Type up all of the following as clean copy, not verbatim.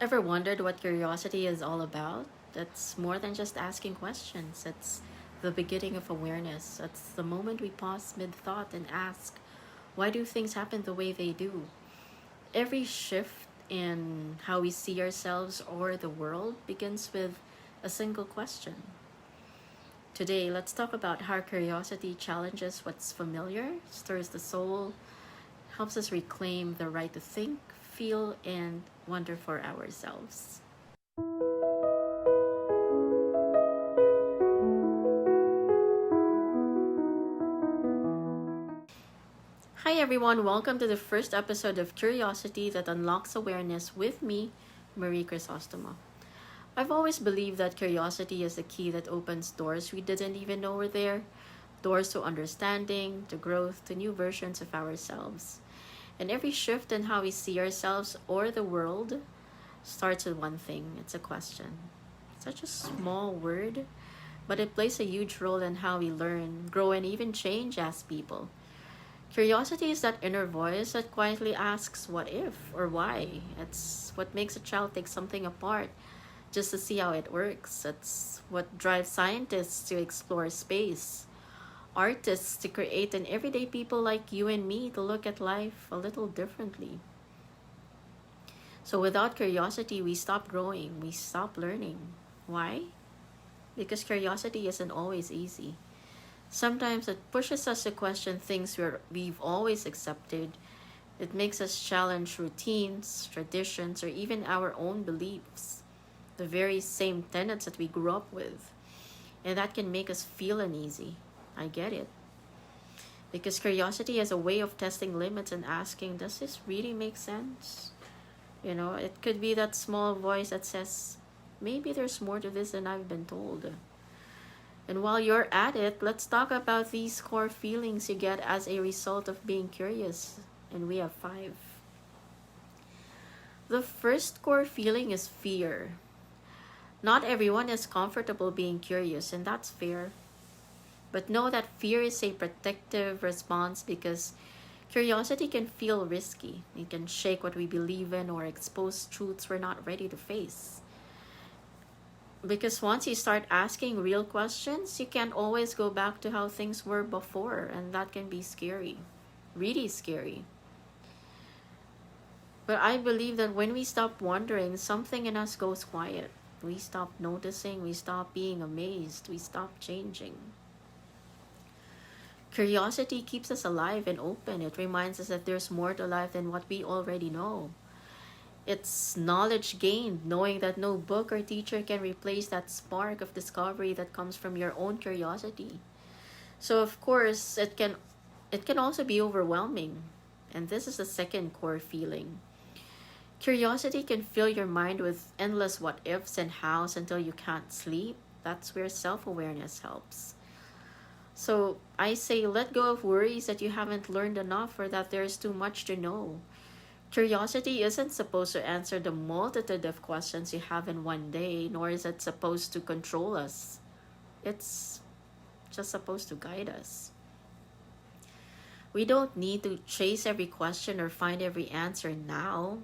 Ever wondered what curiosity is all about? It's more than just asking questions. It's the beginning of awareness. It's the moment we pause mid thought and ask, why do things happen the way they do? Every shift in how we see ourselves or the world begins with a single question. Today, let's talk about how curiosity challenges what's familiar, stirs the soul, helps us reclaim the right to think, feel, and wonder for ourselves. Hi, everyone. Welcome to the first episode of Curiosity that Unlocks Awareness with me, Marie Chrysostoma. I've always believed that curiosity is the key that opens doors we didn't even know were there, doors to understanding, to growth, to new versions of ourselves. And every shift in how we see ourselves or the world starts with one thing. It's a question. Such a small word, but it plays a huge role in how we learn, grow, and even change as people. Curiosity is that inner voice that quietly asks what if or why. It's what makes a child take something apart just to see how it works. It's what drives scientists to explore space, artists to create, and everyday people like you and me to look at life a little differently. So without curiosity, we stop growing, we stop learning. Why? Because curiosity isn't always easy. Sometimes it pushes us to question things we've always accepted. It makes us challenge routines, traditions, or even our own beliefs, the very same tenets that we grew up with. And that can make us feel uneasy. I get it. Because curiosity is a way of testing limits and asking, does this really make sense? It could be that small voice that says, maybe there's more to this than I've been told. And while you're at it, let's talk about these core feelings you get as a result of being curious. And we have 5. The first core feeling is fear. Not everyone is comfortable being curious, and that's fair. But know that fear is a protective response because curiosity can feel risky. It can shake what we believe in or expose truths we're not ready to face. Because once you start asking real questions, you can't always go back to how things were before, and that can be scary. Really scary. But I believe that when we stop wondering, something in us goes quiet. We stop noticing, we stop being amazed, we stop changing. Curiosity keeps us alive and open. It reminds us that there's more to life than what we already know. It's knowledge gained, knowing that no book or teacher can replace that spark of discovery that comes from your own curiosity. So of course, it can also be overwhelming. And this is the second core feeling. Curiosity can fill your mind with endless what ifs and hows until you can't sleep. That's where self-awareness helps. So I say let go of worries that you haven't learned enough or that there's too much to know. Curiosity isn't supposed to answer the multitude of questions you have in one day, nor is it supposed to control us. It's just supposed to guide us. We don't need to chase every question or find every answer now.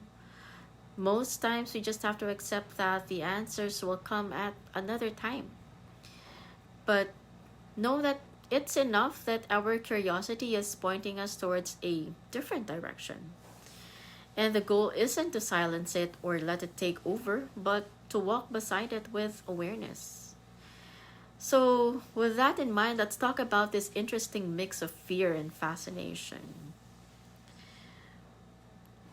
Most times we just have to accept that the answers will come at another time. But know that it's enough that our curiosity is pointing us towards a different direction. And the goal isn't to silence it or let it take over, but to walk beside it with awareness. So, with that in mind, let's talk about this interesting mix of fear and fascination.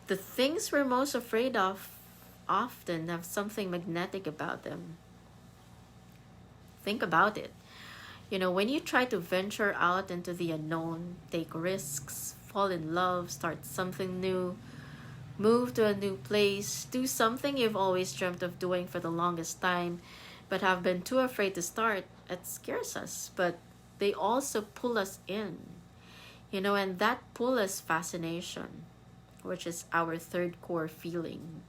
The things we're most afraid of often have something magnetic about them. Think about it. When you try to venture out into the unknown, take risks, fall in love, start something new, move to a new place, do something you've always dreamt of doing for the longest time, but have been too afraid to start, it scares us. But they also pull us in, and that pull is fascination, which is our third core feeling.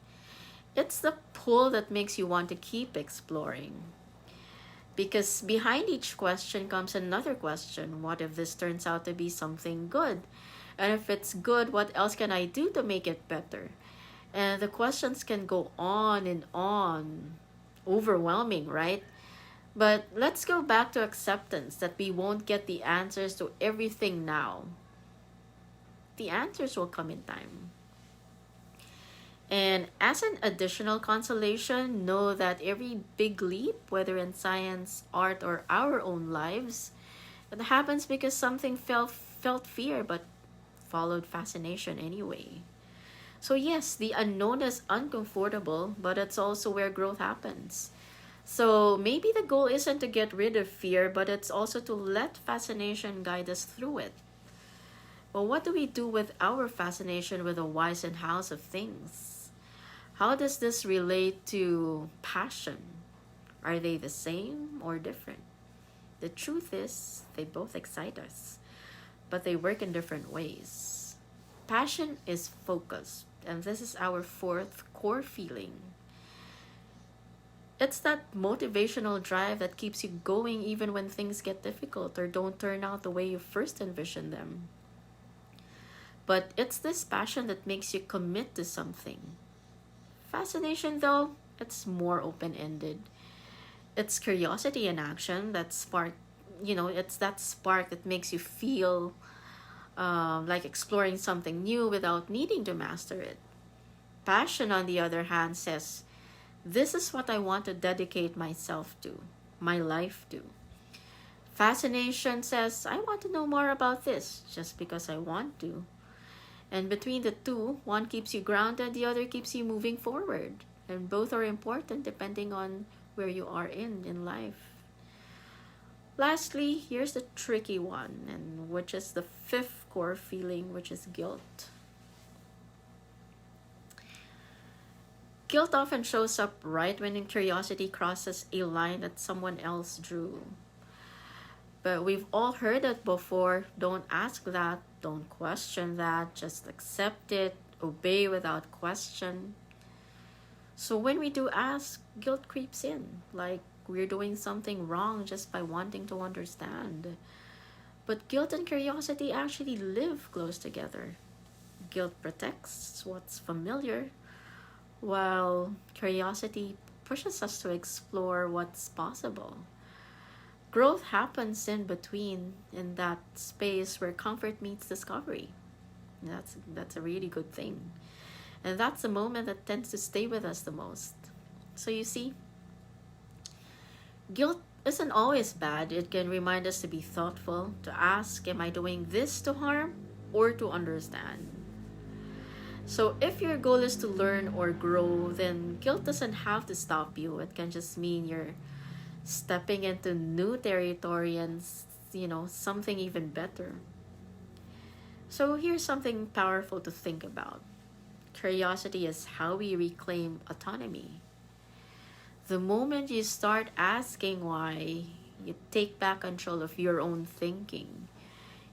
It's the pull that makes you want to keep exploring. Because behind each question comes another question. What if this turns out to be something good? And if it's good, what else can I do to make it better? And the questions can go on and on, overwhelming, right? But let's go back to acceptance that we won't get the answers to everything now. The answers will come in time. And as an additional consolation, know that every big leap, whether in science, art, or our own lives, it happens because something felt fear but followed fascination anyway. So, yes, the unknown is uncomfortable, but it's also where growth happens. So, maybe the goal isn't to get rid of fear, but it's also to let fascination guide us through it. Well, what do we do with our fascination with the whys and hows of things? How does this relate to passion? Are they the same or different? The truth is, they both excite us, but they work in different ways. Passion is focus, and this is our fourth core feeling. It's that motivational drive that keeps you going even when things get difficult or don't turn out the way you first envisioned them. But it's this passion that makes you commit to something. Fascination, though, it's more open ended. It's curiosity in action that spark, it's that spark that makes you feel like exploring something new without needing to master it. Passion, on the other hand, says, this is what I want to dedicate myself to, my life to. Fascination says, I want to know more about this just because I want to. And between the two, one keeps you grounded, the other keeps you moving forward. And both are important depending on where you are in life. Lastly, here's the tricky one, and which is the fifth core feeling, which is guilt. Guilt often shows up right when curiosity crosses a line that someone else drew. But we've all heard it before. Don't ask that, don't question that, just accept it, obey without question. So when we do ask, guilt creeps in, like we're doing something wrong just by wanting to understand. But guilt and curiosity actually live close together. Guilt protects what's familiar, while curiosity pushes us to explore what's possible. Growth happens in between, in that space where comfort meets discovery. That's a really good thing. And that's the moment that tends to stay with us the most. So you see, guilt isn't always bad. It can remind us to be thoughtful, to ask, am I doing this to harm or to understand? So if your goal is to learn or grow, then guilt doesn't have to stop you. It can just mean you're stepping into new territory and, something even better. So here's something powerful to think about. Curiosity is how we reclaim autonomy. The moment you start asking why, you take back control of your own thinking.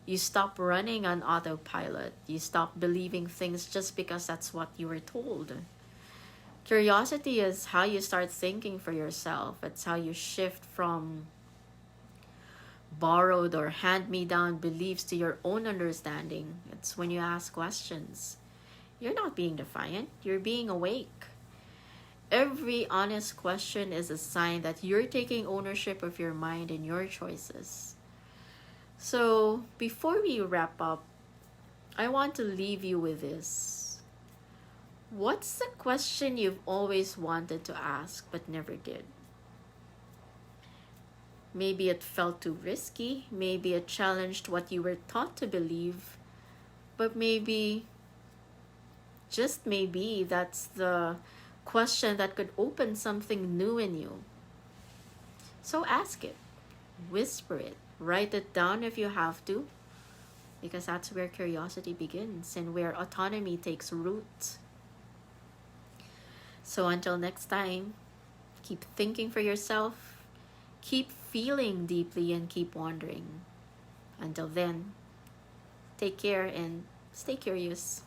You stop running on autopilot. You stop believing things just because that's what you were told. Curiosity is how you start thinking for yourself. It's how you shift from borrowed or hand-me-down beliefs to your own understanding. It's when you ask questions. You're not being defiant, you're being awake. Every honest question is a sign that you're taking ownership of your mind and your choices. So, before we wrap up, I want to leave you with this. What's the question you've always wanted to ask but never did? Maybe it felt too risky, maybe it challenged what you were taught to believe, but maybe, just maybe, that's the question that could open something new in you. So ask it, whisper it, write it down if you have to, because that's where curiosity begins and where autonomy takes root. So until next time, keep thinking for yourself, keep feeling deeply, and keep wondering. Until then, take care and stay curious.